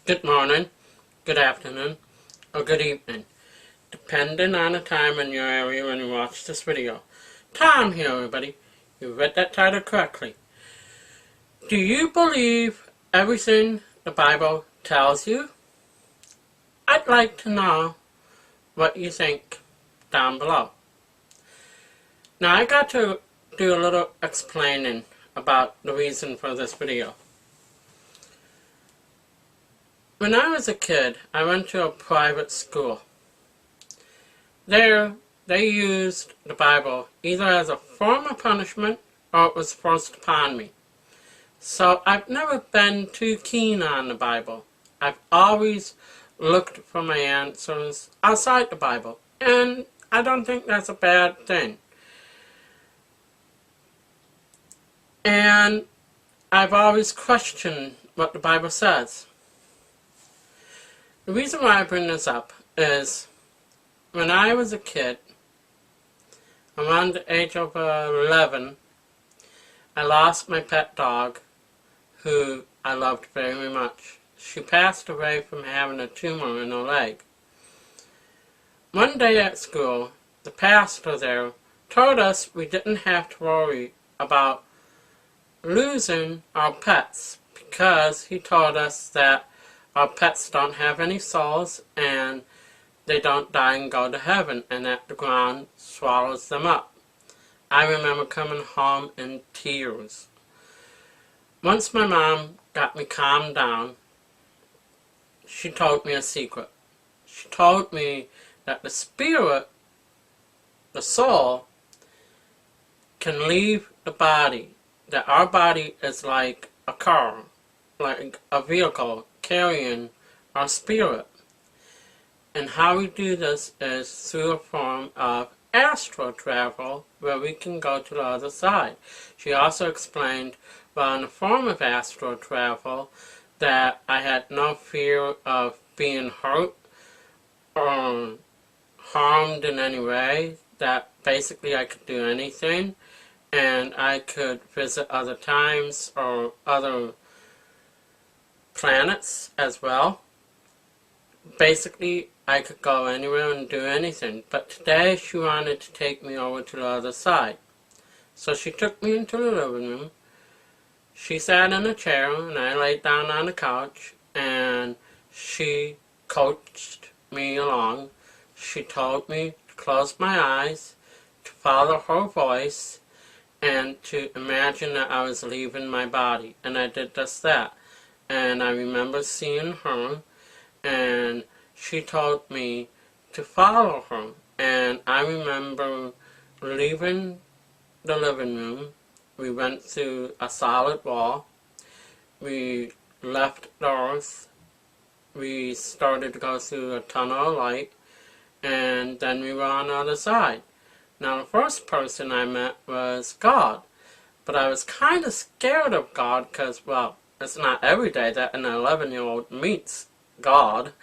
good morning, good afternoon, or good evening, depending on the time in your area when you watch this video. Tom here, everybody. You read that title correctly. Do you believe everything the Bible tells you? I'd like to know what you think down below. Now, I got to do a little explaining about the reason for this video. When I was a kid, I went to a private school. There, they used the Bible either as a form of punishment or it was forced upon me. So I've never been too keen on the Bible. I've always looked for my answers outside the Bible, and I don't think that's a bad thing. And I've always questioned what the Bible says. The reason why I bring this up is when I was a kid, around the age of 11, I lost my pet dog, who I loved very much. She passed away from having a tumor in her leg. One day at school, the pastor there told us we didn't have to worry about losing our pets because he told us that our pets don't have any souls and they don't die and go to heaven, and that the ground swallows them up. I remember coming home in tears. Once my mom got me calmed down, she told me a secret. She told me that the spirit, the soul, can leave the body, that our body is like a car, like a vehicle carrying our spirit. And how we do this is through a form of astral travel, where we can go to the other side. She also explained, well, in the form of astral travel, that I had no fear of being hurt or harmed in any way, that basically I could do anything, and I could visit other times or other planets as well. Basically, I could go anywhere and do anything, but today she wanted to take me over to the other side. So she took me into the living room. She sat in a chair and I laid down on the couch, and she coached me along. She told me to close my eyes, to follow her voice, and to imagine that I was leaving my body. And I did just that. And I remember seeing her, and she told me to follow her. And I remember leaving the living room. We went through a solid wall. We left the earth. We started to go through a tunnel of light. And then we were on the other side. Now, the first person I met was God. But I was kind of scared of God because, well, it's not every day that an 11-year-old meets God.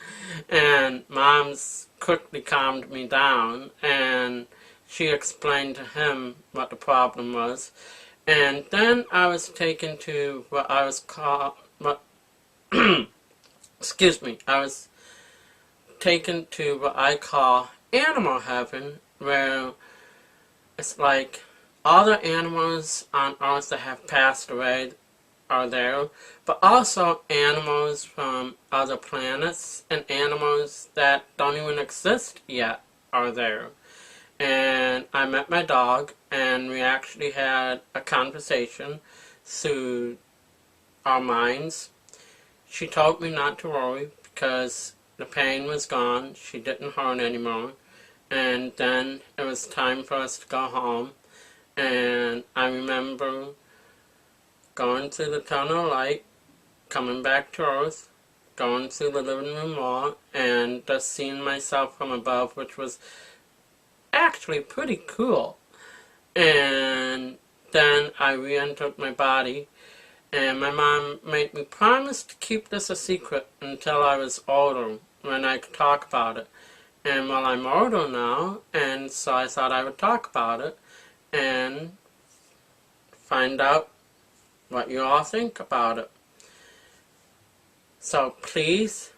And Mom's quickly calmed me down, and she explained to him what the problem was. And then I was taken to what I was called, excuse me, I was taken to what I call animal heaven, where it's like all the animals on earth that have passed away are there, but also animals from other planets and animals that don't even exist yet are there. And I met my dog, and we actually had a conversation through our minds. She told me not to worry because the pain was gone, she didn't hurt anymore, and then it was time for us to go home. And I remember going through the tunnel of light, coming back to earth, going through the living room wall, and just seeing myself from above, which was actually pretty cool. And then I re-entered my body, and my mom made me promise to keep this a secret until I was older, when I could talk about it. And well, I'm older now, and so I thought I would talk about it and find out what you all think about it. So please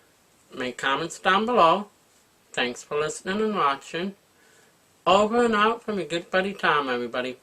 make comments down below. Thanks for listening and watching. Over and out from your good buddy Tom, everybody.